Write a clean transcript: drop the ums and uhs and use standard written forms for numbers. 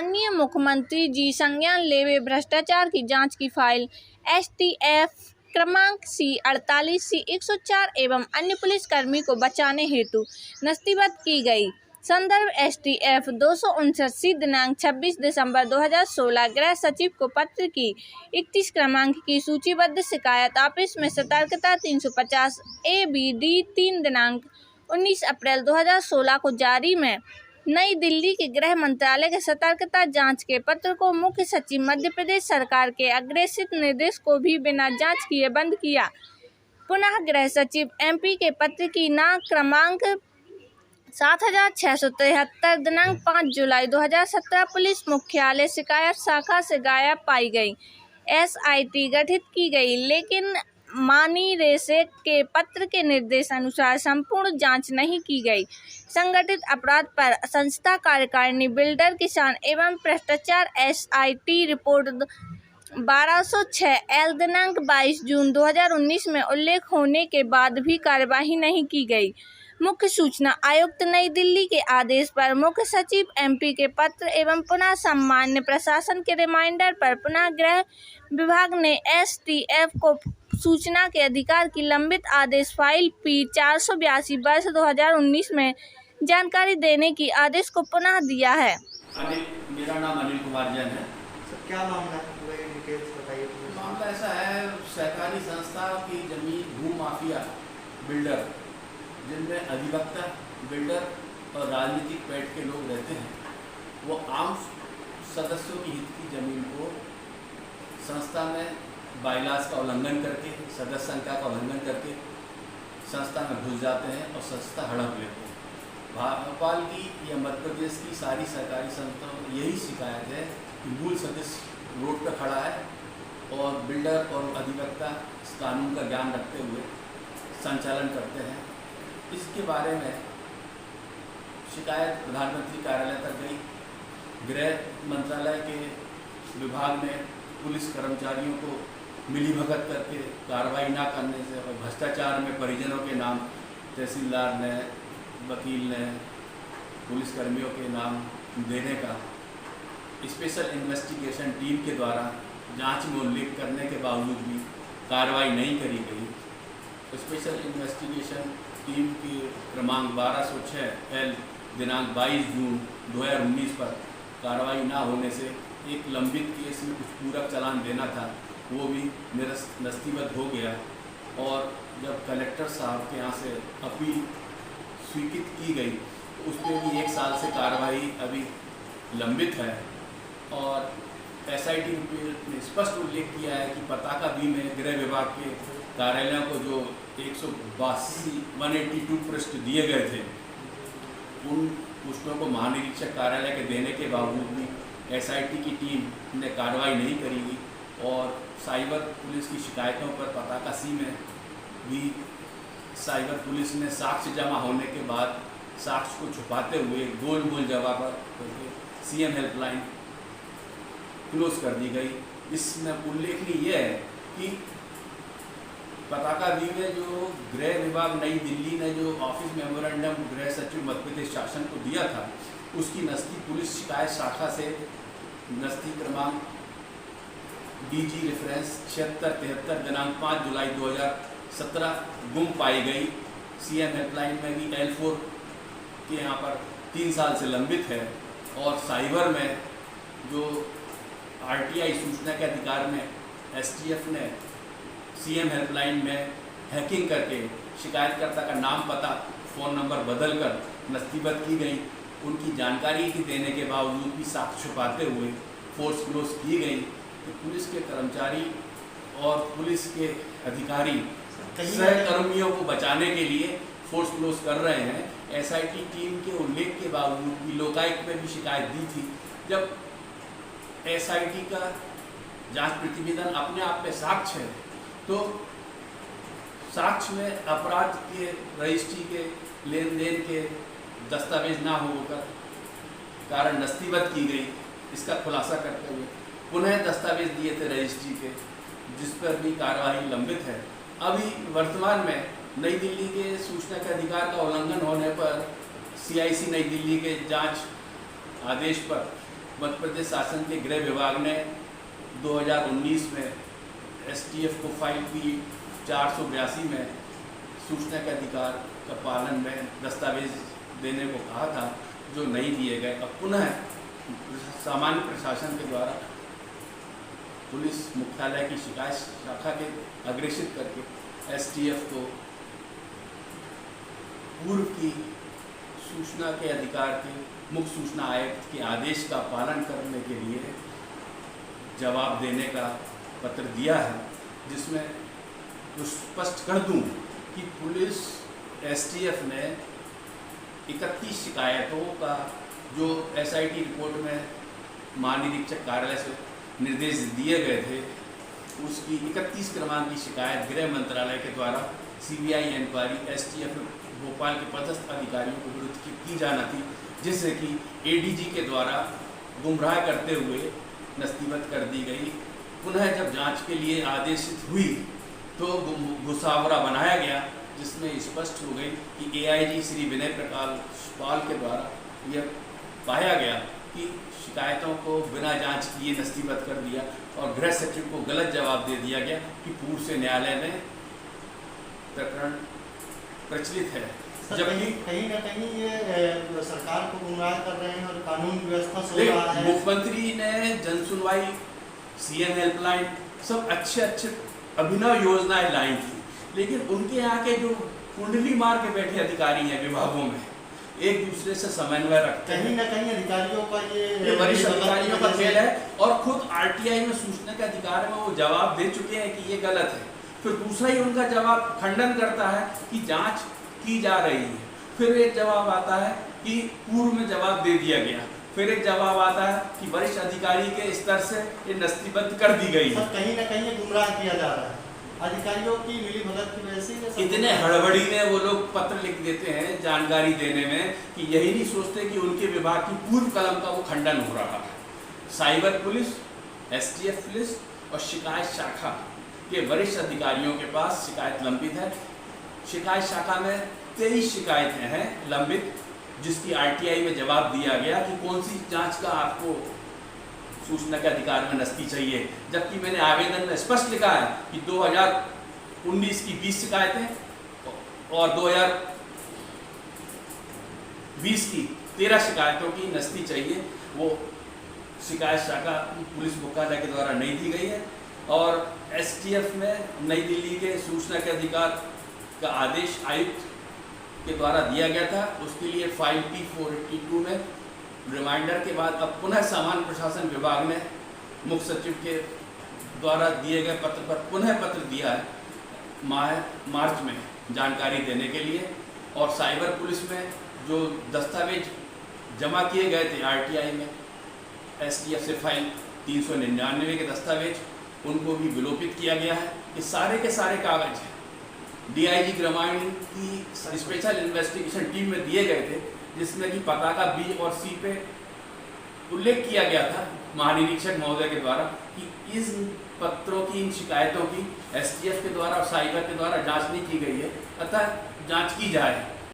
माननीय मुख्यमंत्री जी संज्ञान लेवे भ्रष्टाचार की जांच की फाइल STF क्रमांक C48C104 एवं अन्य पुलिसकर्मी को बचाने हेतु नस्तीबद्ध की गई। संदर्भ STF 259C दिनांक 26 दिसंबर 2016 गृह सचिव को पत्र की 31 क्रमांक की सूचीबद्ध शिकायत ऑफिस में सतर्कता 350 ABD 3 दिनांक 19 अप्रैल 2016 को जारी में नई दिल्ली के गृह मंत्रालय के सतर्कता जांच के पत्र को मुख्य सचिव मध्य प्रदेश सरकार के अग्रेसित निर्देश को भी बिना जांच किए बंद किया। पुनः गृह सचिव MP के पत्र की ना क्रमांक 7673 दिनांक 5 जुलाई 2017 पुलिस मुख्यालय शिकायत शाखा से गायब पाई गई। SIT गठित की गई, लेकिन मानी रेसे के पत्र के निर्देशानुसार संपूर्ण जांच नहीं की गई। संगठित अपराध पर संस्था कार्यकारिणी बिल्डर किसान एवं भ्रष्टाचार SIT रिपोर्ट 1206L दिनांक 22 जून 2019 में उल्लेख होने के बाद भी कार्यवाही नहीं की गई। मुख्य सूचना आयुक्त नई दिल्ली के आदेश पर मुख्य सचिव MP के पत्र एवं पुनः सामान्य प्रशासन के रिमाइंडर पर पुनः गृह विभाग ने STF को सूचना के अधिकार की लंबित आदेश फाइल P482 वर्ष 2019 में जानकारी देने की आदेश को पुनः दिया है। मेरा नाम अनिल कुमार जैन है। सर क्या मामला है, डिटेल्स बताइए। मामला ऐसा है, सहकारी संस्था की जमीन भू माफिया बिल्डर, जिनमें अधिवक्ता, बिल्डर और राजनीतिक पैठ के लोग रहते हैं, वो आम सदस्यों की हित की जमीन को संस्था में बाइलास का उल्लंघन करके, सदस्य संख्या का उल्लंघन करके संस्था में घुस जाते हैं और संस्था हड़प लेते हैं। भोपाल की या मध्य प्रदेश की सारी सरकारी संस्थाओं में यही शिकायत है कि मूल सदस्य रोड पर खड़ा है और बिल्डर और अधिवक्ता इस कानून का ज्ञान रखते हुए संचालन करते हैं। इसके बारे में शिकायत प्रधानमंत्री कार्यालय तक गई। गृह मंत्रालय के विभाग ने पुलिस कर्मचारियों को मिलीभगत करके कार्रवाई ना करने से और भ्रष्टाचार में परिजनों के नाम, तहसीलदार ने, वकील ने, पुलिसकर्मियों के नाम देने का स्पेशल इन्वेस्टिगेशन टीम के द्वारा जांच में उल्लेख करने के बावजूद भी कार्रवाई नहीं करी गई। स्पेशल इन्वेस्टिगेशन टीम की क्रमांक 1206L दिनांक 22 जून 2019 पर कार्रवाई ना होने से एक लंबित केस में कुछ पूरक चालान देना था, वो भी नस्तीबद्ध हो गया। और जब कलेक्टर साहब के यहाँ से अपील स्वीकृत की गई तो उसमें भी 1 साल से कार्रवाई अभी लंबित है। और SIT रिपोर्ट ने स्पष्ट उल्लेख किया है कि पताका बी में गृह विभाग के कार्यालयों को जो 182 पृष्ठ दिए गए थे, उन पृष्ठों को महानिरीक्षक कार्यालय के देने के बावजूद भी SIT की टीम ने कार्रवाई नहीं करी और साइबर पुलिस की शिकायतों पर पताका सी में भी साइबर पुलिस ने साक्ष्य जमा होने के बाद साक्ष्य को छुपाते हुए गोल जवाब करके CM हेल्पलाइन क्लोज कर दी गई। इसमें उल्लेखनीय यह है कि पताका बी में जो गृह विभाग नई दिल्ली ने जो ऑफिस मेमोरेंडम गृह सचिव मध्य प्रदेश शासन को दिया था, उसकी नस्ती पुलिस शिकायत शाखा से नस्ती क्रमांक DG रेफरेंस 7673 दिनांक 5 जुलाई 2017 गुम पाई गई। CM हेल्पलाइन में भी L4 के यहाँ पर 3 साल से लंबित है। और साइबर में जो RTI सूचना के अधिकार में STF ने CM हेल्पलाइन में हैकिंग करके शिकायतकर्ता का नाम, पता, फ़ोन नंबर बदल कर नस्तीबद्ध की गई। उनकी जानकारी की देने के बावजूद भी साक्ष्य छुपाते हुए फोर्स क्लोज की गई। तो पुलिस के कर्मचारी और पुलिस के अधिकारी सहकर्मियों को बचाने के लिए फोर्स क्लोज कर रहे हैं। SIT टीम के उल्लेख के बावजूद भी लोकायुक्त में भी शिकायत दी थी। जब SIT का जांच प्रतिवेदन अपने आप में साक्ष्य है, तो साक्ष्य में अपराध के रजिस्ट्री के लेन देन के दस्तावेज ना होकर कारण नस्तीबद्ध की गई। इसका खुलासा करते हुए पुनः दस्तावेज दिए थे रजिस्ट्री के, जिस पर भी कार्रवाई लंबित है। अभी वर्तमान में नई दिल्ली के सूचना के अधिकार का उल्लंघन होने पर CIC नई दिल्ली के जांच आदेश पर मध्य प्रदेश शासन के गृह विभाग ने 2019 में STF को फाइल की 482 में सूचना के अधिकार का पालन में दस्तावेज देने को कहा था, जो नहीं दिए गए। अब पुनः सामान्य प्रशासन के द्वारा पुलिस मुख्यालय की शिकायत शाखा के अग्रेसित करके STF को पूर्व की सूचना के अधिकार के मुख्य सूचना आयुक्त के आदेश का पालन करने के लिए जवाब देने का पत्र दिया है, जिसमें तो स्पष्ट कर दूं कि पुलिस STF ने 31 शिकायतों का जो SIT रिपोर्ट में महानिरीक्षक कार्यालय से निर्देश दिए गए थे, उसकी 31 क्रमांक की शिकायत गृह मंत्रालय के द्वारा CBI इंक्वायरी STF भोपाल के पदस्थ अधिकारियों के विरुद्ध की जाना थी, जिससे कि ADG के द्वारा गुमराह करते हुए नस्तीबद्ध कर दी गई। पुनः जब जांच के लिए आदेशित हुई तो घुसावरा बनाया गया, जिसमें स्पष्ट हो गई कि AIG श्री विनय प्रकाश पाल के द्वारा यह पाया गया कि शिकायतों को बिना जांच किए नस्तीबद्ध कर दिया और गृह सचिव को गलत जवाब दे दिया गया कि पूर्व से न्यायालय में प्रकरण प्रचलित है। जबकि कहीं ना कहीं ये सरकार को गुमराह कर रहे हैं और कानून व्यवस्था सो रहा है। मुख्यमंत्री ने जन सुनवाई, CM हेल्पलाइन, सब अच्छे अभिनव योजनाएं लाई थी, लेकिन उनके यहाँ के जो कुंडली मार के बैठे अधिकारी हैं विभागों में, एक दूसरे से समन्वय रखते हैं। कहीं ना कहीं अधिकारियों का ये वरिष्ठ अधिकारियों का खेल है और खुद RTI में सूचना के अधिकार में वो जवाब दे चुके हैं कि ये गलत है। फिर दूसरा ही उनका जवाब खंडन करता है कि जांच की जा रही है। फिर एक जवाब आता है कि पूर्व में जवाब दे दिया गया। फिर एक जवाब आता है कि वरिष्ठ अधिकारी के स्तर से ये नस्तीबद्ध कर दी गई है। कहीं ना कहीं गुमराह किया जा रहा है अधिकारियों की मिलीभगत की वजह से। इतने हड़बड़ी में वो लोग पत्र लिख देते हैं जानकारी देने में कि यही नहीं सोचते कि उनके विभाग की पूर्व कलम का वो खंडन हो रहा है। साइबर पुलिस, STF पुलिस और शिकायत शाखा के वरिष्ठ अधिकारियों के पास शिकायत लंबित है। शिकायत शाखा में 23 शिकायतें हैं लंबित, जिसकी RTI में जवाब दिया गया कि कौन सी जांच का आपको सूचना के अधिकार में नस्ती चाहिए, जबकि मैंने आवेदन में स्पष्ट लिखा है कि 2019 की 20 शिकायतें और 2020 की 13 शिकायतों की नस्ती चाहिए। वो शिकायत शाखा पुलिस मुख्यालय के द्वारा नहीं दी गई है और STF में नई दिल्ली के सूचना के अधिकार का आदेश आयुक्त के द्वारा दिया गया था। उसके लिए फाइल P482 में रिमाइंडर के बाद अब पुनः सामान्य प्रशासन विभाग ने मुख्य सचिव के द्वारा दिए गए पत्र पर पुनः पत्र दिया है मार्च में जानकारी देने के लिए। और साइबर पुलिस में जो दस्तावेज जमा किए गए थे RTI में STF से फाइल 399 के दस्तावेज, उनको भी विलोपित किया गया है। ये सारे के सारे कागज हैं DIG ग्रामीण की स्पेशल इन्वेस्टिगेशन टीम में दिए गए थे, जिसमें कि पताका B और C पे उल्लेख किया गया था महानिरीक्षक महोदय के द्वारा कि इस पत्रों की, इन शिकायतों की STF के द्वारा और साइबर के द्वारा जांच नहीं की गई है, अतः जांच की जाए।